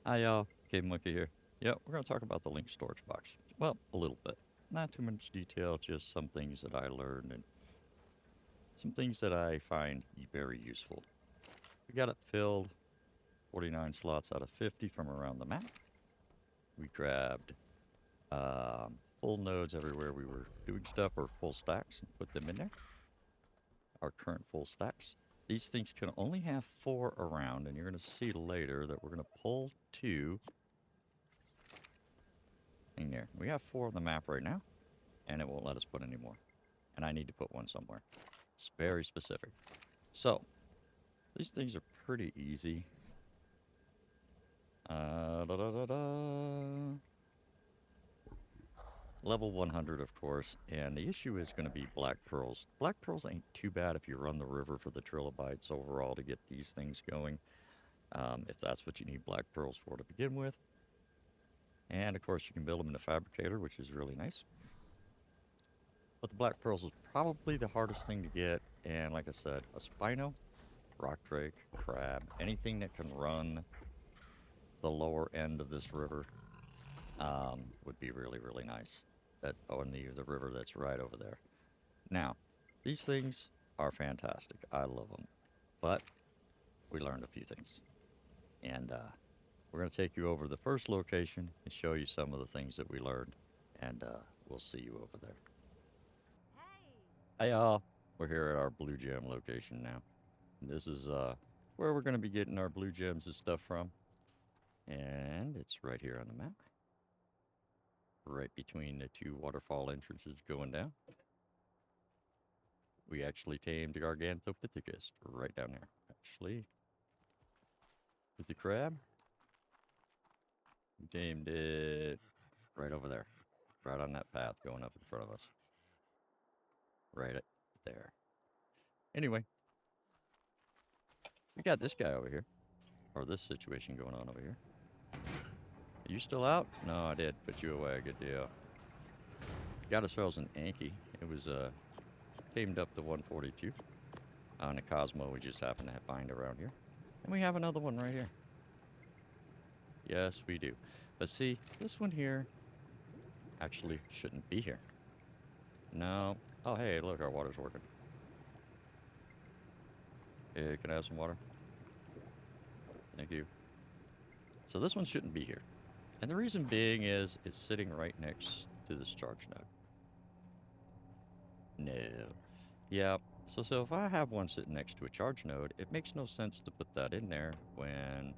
Hi y'all, Cave Monkey here. Yeah, we're going to talk about the Link storage box. Well, a little bit. Not too much detail, just some things that I learned and some things that I find very useful. We got it filled, 49 slots out of 50 from around the map. We grabbed full nodes everywhere we were doing stuff, or full stacks, and put them in there. Our current full stacks. These things can only have 4 around, and you're going to see later that we're going to pull 2 in there. We have 4 on the map right now, and it won't let us put any more. And I need to put one somewhere. It's very specific. So, these things are pretty easy. Da, da, da, da. Level 100, of course, and the issue is going to be black pearls. Black pearls ain't too bad if you run the river for the trilobites overall to get these things going, if that's what you need black pearls for to begin with. And, of course, you can build them in a fabricator, which is really nice. But the black pearls is probably the hardest thing to get, and like I said, a spino, rock drake, crab, anything that can run the lower end of this river would be really, really nice. That on the river that's right over there. Now, these things are fantastic. I love them, but we learned a few things, and we're going to take you over the first location and show you some of the things that we learned, and we'll see you over there. Hey y'all, we're here at our blue gem location now. This is where we're going to be getting our blue gems and stuff from. And it's right here on the map. Right between the 2 waterfall entrances going down. We actually tamed the Garganthopithecus right down there. Actually, with the crab, we tamed it right over there. Right on that path going up in front of us. Right there. Anyway, we got this guy over here. Or this situation going on over here. Are you still out? No, I did put you away. Good deal. Got ourselves an Anki. It was tamed up to 142 on a Cosmo we just happened to find around here. And we have another one right here. Yes, we do. But see, this one here actually shouldn't be here. No. Oh, hey, look, our water's working. Hey, can I have some water? Thank you. So this one shouldn't be here. And the reason being is it's sitting right next to this charge node. No. Yeah, so if I have one sitting next to a charge node, it makes no sense to put that in there when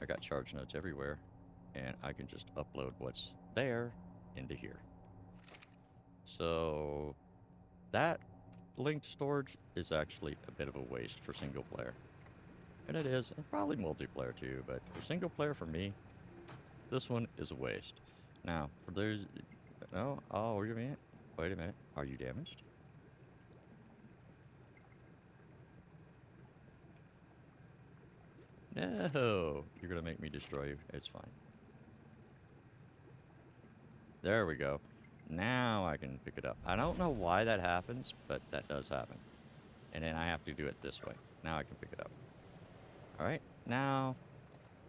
I got charge nodes everywhere, and I can just upload what's there into here. So that linked storage is actually a bit of a waste for single player. And it is, and probably multiplayer too, but for single player for me, this one is a waste. Now, for those, no, oh, wait a minute, wait a minute, are you damaged? No, you're gonna make me destroy you. It's fine. There we go. Now I can pick it up. I don't know why that happens, but that does happen. And then I have to do it this way. Now I can pick it up. All right, now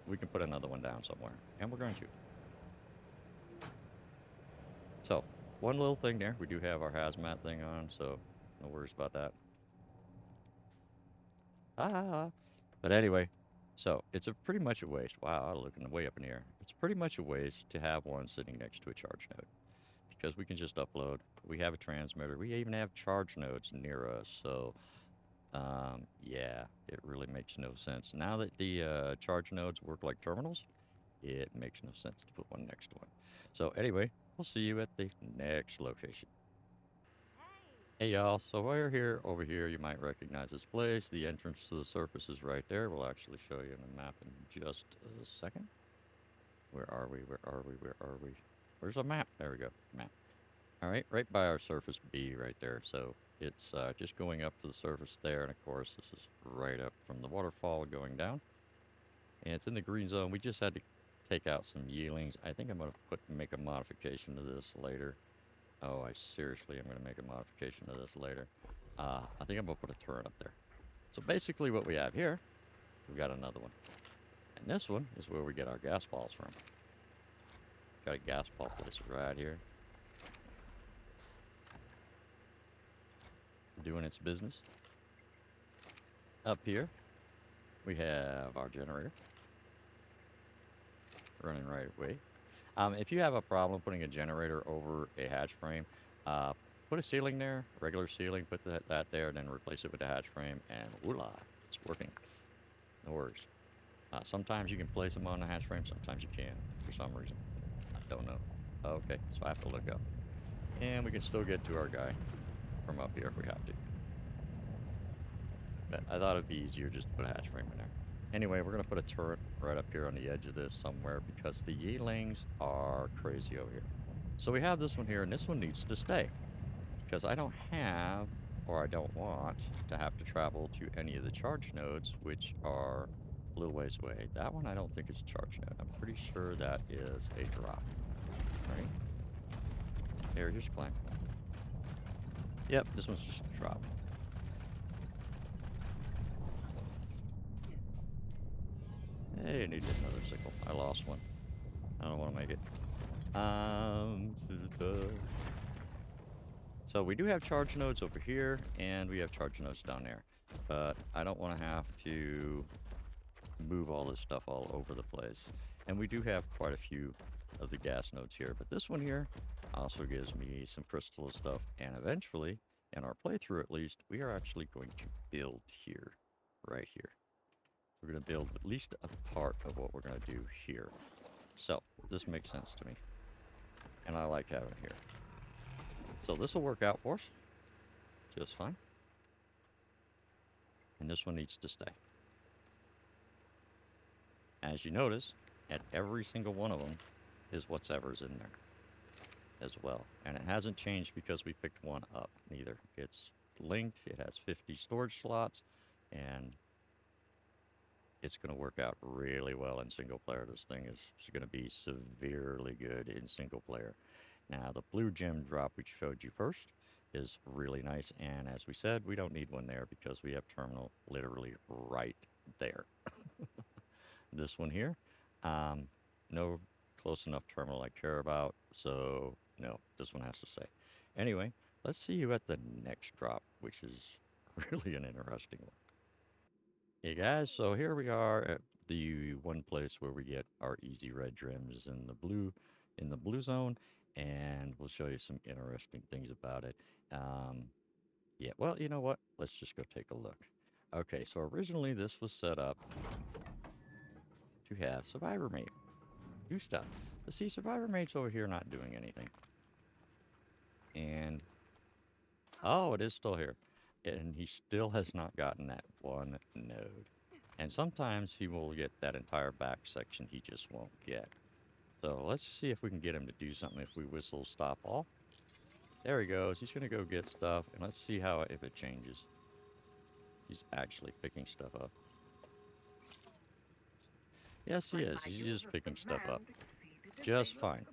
we can put another one down somewhere, and we're going to. So, one little thing there. We do have our hazmat thing on, so no worries about that. Ah, but anyway, so it's a pretty much a waste. Wow, I'm looking way up in the air. It's pretty much a waste to have one sitting next to a charge node because we can just upload. We have a transmitter. We even have charge nodes near us. So, yeah, it really makes no sense. Now that the charge nodes work like terminals, it makes no sense to put one next to one. So anyway, we'll see you at the next location. Hey y'all, so we're here, over here, you might recognize this place. The entrance to the surface is right there. We'll actually show you in the map in just a second. Where are we, where are we, where are we? Where's the map? There we go, map. All right by our surface B right there. So it's just going up to the surface there. And of course, this is right up from the waterfall going down. And it's in the green zone. We just had to take out some yearlings. I think I'm going to make a modification to this later. Oh, I seriously am going to make a modification to this later. I think I'm going to put a turret up there. So basically what we have here, we've got another one. And this one is where we get our gas balls from. Got a gas ball place right here. Doing its business. Up here, we have our generator. Running right away. If you have a problem putting a generator over a hatch frame, put a ceiling there, regular ceiling, put that there, and then replace it with a hatch frame, and voila, it's working. No worries. Sometimes you can place them on the hatch frame, sometimes you can't, for some reason. I don't know. Okay, so I have to look up. And we can still get to our guy from up here if we have to. But I thought it'd be easier just to put a hatch frame in there. Anyway, we're going to put a turret right up here on the edge of this somewhere because the yearlings are crazy over here. So we have this one here, and this one needs to stay. Because I don't have, or I don't want, to have to travel to any of the charge nodes, which are a little ways away. That one I don't think is a charge node. I'm pretty sure that is a drop. Right? Here, here's climb. Yep, this one's just a drop. Hey, I need another sickle. I lost one. I don't want to make it. So we do have charge nodes over here, and we have charge nodes down there. But I don't want to have to move all this stuff all over the place. And we do have quite a few of the gas nodes here. But this one here also gives me some crystal stuff. And eventually, in our playthrough at least, we are actually going to build here. Right here. We're going to build at least a part of what we're going to do here. So, this makes sense to me. And I like having it here. So this will work out for us. Just fine. And this one needs to stay. As you notice, at every single one of them is whatever's in there as well. And it hasn't changed because we picked one up, neither. It's linked, it has 50 storage slots, and it's going to work out really well in single player. This thing is going to be severely good in single player. Now, the blue gem drop we showed you first is really nice. And as we said, we don't need one there because we have terminal literally right there. This one here, no close enough terminal I care about. So, no, this one has to stay. Anyway, let's see you at the next drop, which is really an interesting one. Hey guys, so here we are at the one place where we get our easy red gems in the blue zone, and we'll show you some interesting things about it. Yeah, well, you know what? Let's just go take a look. Okay, so originally this was set up to have Survivor Mate do stuff. But see, Survivor Mate's over here not doing anything. And, oh, it is still here. And he still has not gotten that one node. And sometimes he will get that entire back section he just won't get. So let's see if we can get him to do something if we whistle stop all. There he goes. He's going to go get stuff. And let's see how if it changes. He's actually picking stuff up. Yes, he is. He's just picking stuff up. Just fine.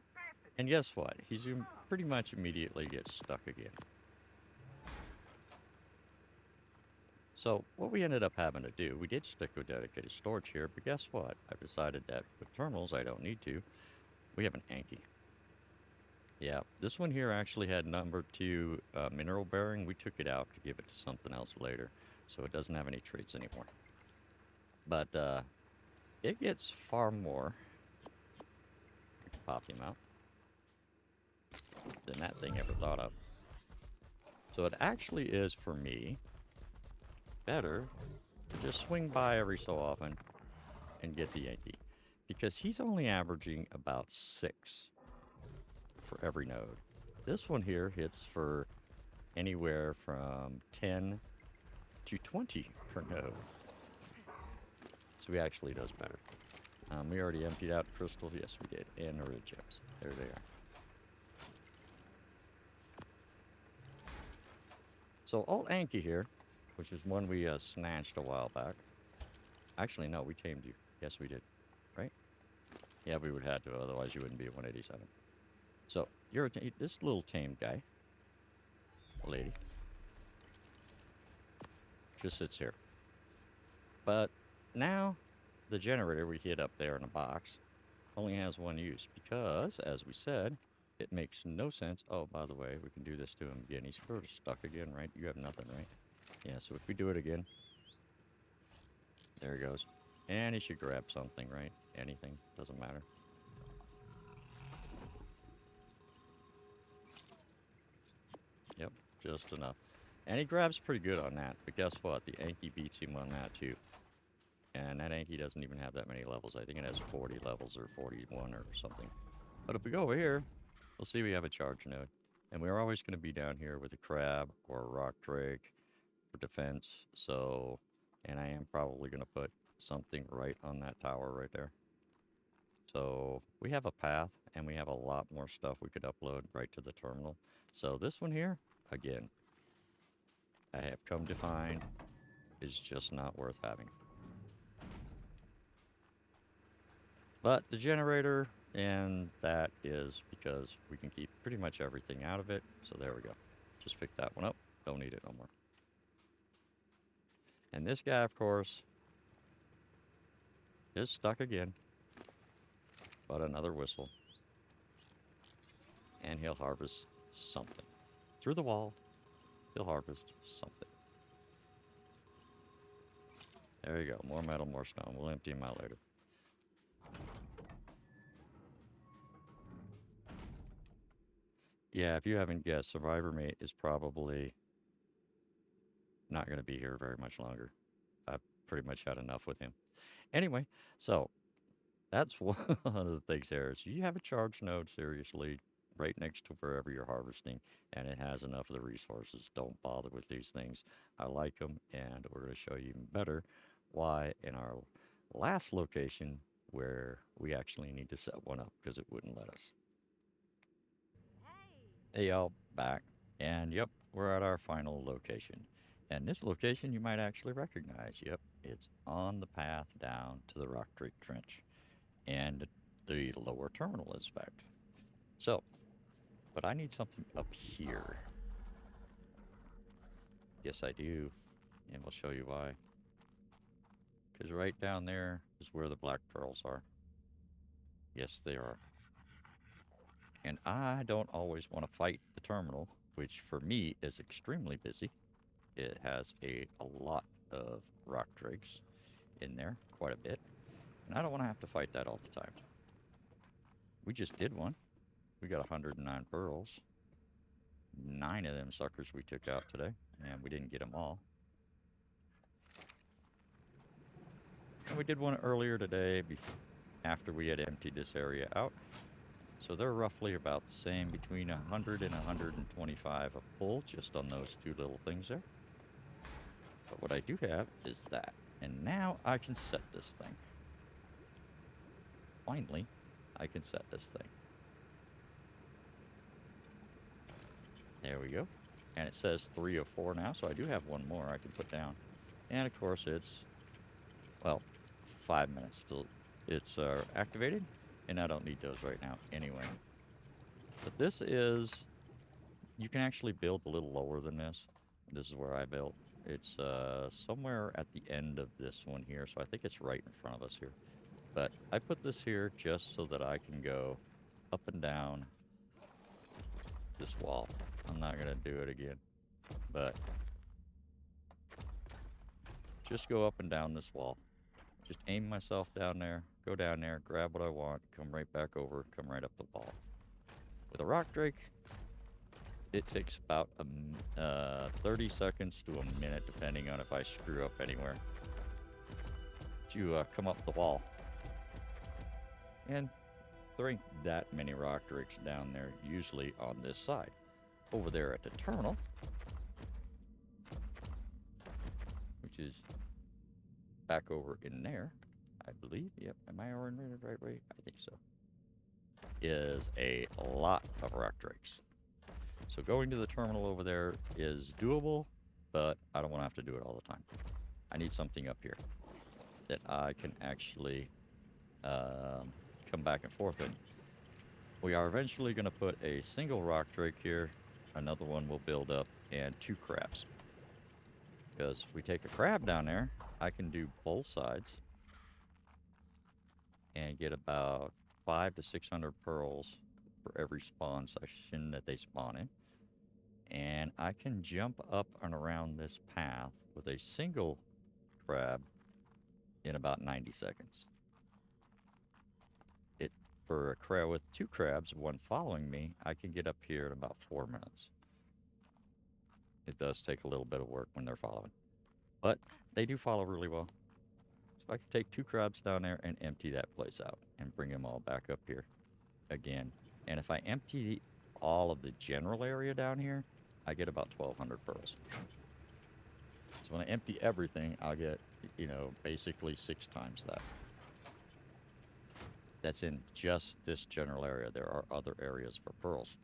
And guess what? He's going to pretty much immediately get stuck again. So what we ended up having to do, we did stick with dedicated storage here, but guess what? I've decided that with terminals, I don't need to. We have an Anki. Yeah, this one here actually had number 2 mineral bearing. We took it out to give it to something else later, so it doesn't have any traits anymore. But it gets far more, pop him out, than that thing ever thought of. So it actually is, for me, better to just swing by every so often and get the Yankee, because he's only averaging about 6 for every node. This one here hits for anywhere from 10 to 20 per node, so he actually does better. We already emptied out crystals. Yes, we did. And the red gems. There they are. So old Anki here, which is one we snatched a while back. Actually, no, we tamed you. Yes, we did. Right? Yeah, we would have to, otherwise you wouldn't be at 187. So, you're this little tamed guy, lady, just sits here. But now, the generator we hid up there in a box only has one use because, as we said, it makes no sense. Oh, by the way, we can do this to him again. He's sort of stuck again, right? You have nothing, right? Yeah, so if we do it again, there he goes. And he should grab something, right? Anything, doesn't matter. Yep, just enough. And he grabs pretty good on that, but guess what? The Anki beats him on that too. And that Anki doesn't even have that many levels. I think it has 40 levels or 41 or something. But if we go over here, we'll see we have a charge node. And we're always going to be down here with a crab or a rock drake for defense. So, and I am probably going to put something right on that tower right there. So we have a path and we have a lot more stuff we could upload right to the terminal. So this one here, again, I have come to find is just not worth having. But the generator, and that is because we can keep pretty much everything out of it. So there we go. Just pick that one up. Don't need it no more. And this guy, of course, is stuck again. But another whistle. And he'll harvest something. Through the wall, he'll harvest something. There you go. More metal, more stone. We'll empty him out later. Yeah, if you haven't guessed, Survivor Mate is probably not going to be here very much longer. I've pretty much had enough with him. Anyway, so that's one of the things there is you have a charge node, seriously, right next to wherever you're harvesting, and it has enough of the resources. Don't bother with these things. I like them, and we're going to show you even better why in our last location where we actually need to set one up because it wouldn't let us. Hey y'all, back. And yep, we're at our final location. And this location you might actually recognize. Yep, it's on the path down to the Rock Creek Trench. And the lower terminal is fact. So, but I need something up here. Yes, I do. And we'll show you why. Because right down there is where the black pearls are. Yes, they are. And I don't always want to fight the terminal, which for me is extremely busy. It has a lot of rock drakes in there, quite a bit. And I don't want to have to fight that all the time. We just did one. We got 109 pearls. 9 of them suckers we took out today, and we didn't get them all. And we did one earlier today after we had emptied this area out. So they're roughly about the same, between 100 and 125 a pull, just on those two little things there. But what I do have is that. And now I can set this thing. Finally, I can set this thing. There we go. And it says 3 of 4 now, so I do have one more I can put down. And of course it's, well, 5 minutes till it's activated. And I don't need those right now anyway. But this is, you can actually build a little lower than this. This is where I built. It's somewhere at the end of this one here, so I think it's right in front of us here. But I put this here just so that I can go up and down this wall. I'm not going to do it again, but just go up and down this wall. Just aim myself down there, go down there, grab what I want, come right back over, come right up the wall. With a rock drake, it takes about 30 seconds to a minute, depending on if I screw up anywhere, to come up the wall. And there ain't that many rock drakes down there, usually on this side. Over there at the terminal, which is back over in there, I believe. Yep, am I oriented the right way? I think so. Is a lot of rock drakes. So going to the terminal over there is doable, but I don't want to have to do it all the time. I need something up here that I can actually come back and forth in. We are eventually going to put a single rock drake here. Another one will build up, and 2 crabs. Because if we take a crab down there, I can do both sides. and get about 500 to 600 pearls for every spawn section that they spawn in. And I can jump up and around this path with a single crab in about 90 seconds. It For a crab with 2 crabs, one following me, I can get up here in about 4 minutes. It does take a little bit of work when they're following, but they do follow really well. So I can take 2 crabs down there and empty that place out and bring them all back up here again. And if I empty all of the general area down here, I get about 1,200 pearls. So when I empty everything, I'll get, basically 6 times that. That's in just this general area. There are other areas for pearls.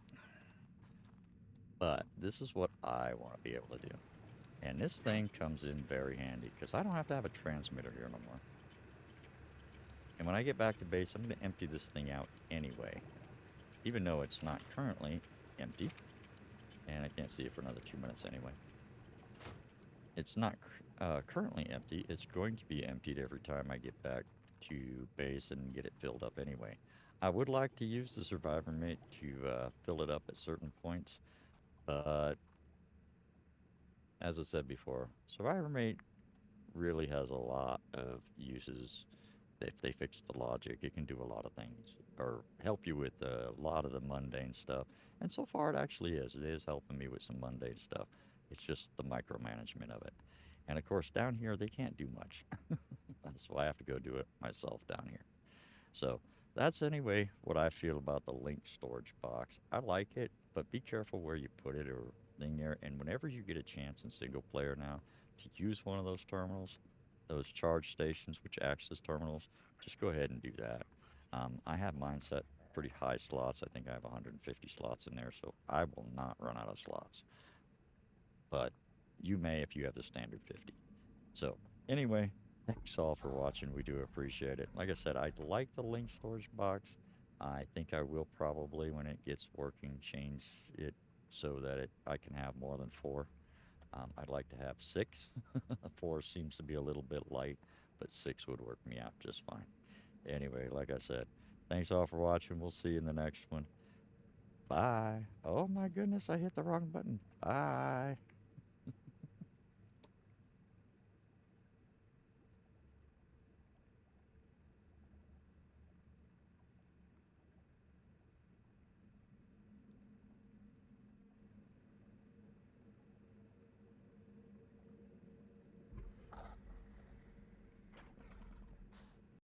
But this is what I want to be able to do. And this thing comes in very handy because I don't have to have a transmitter here no more. And when I get back to base, I'm going to empty this thing out anyway, even though it's not currently empty. And I can't see it for another 2 minutes anyway. It's not currently empty. It's going to be emptied every time I get back to base and get it filled up anyway. I would like to use the survivor mate to fill it up at certain points, but as I said before, survivor mate really has a lot of uses. If they fix the logic, it can do a lot of things or help you with a lot of the mundane stuff. And so far it actually is. It is helping me with some mundane stuff. It's just the micromanagement of it. And of course down here they can't do much. That's why I have to go do it myself down here. So that's anyway what I feel about the link storage box. I like it, but be careful where you put it or thing there. And whenever you get a chance in single player now to use one of those terminals, those charge stations which acts as terminals, just go ahead and do that. I have mine set pretty high slots. I think I have 150 slots in there, so I will not run out of slots. But you may if you have the standard 50. So anyway, thanks all for watching. We do appreciate it. Like I said, I like the link storage box. I think I will probably, when it gets working, change it so that I can have more than 4. I'd like to have 6. 4 seems to be a little bit light, but 6 would work me out just fine. Anyway, like I said, thanks all for watching. We'll see you in the next one. Bye. Oh my goodness, I hit the wrong button. Bye.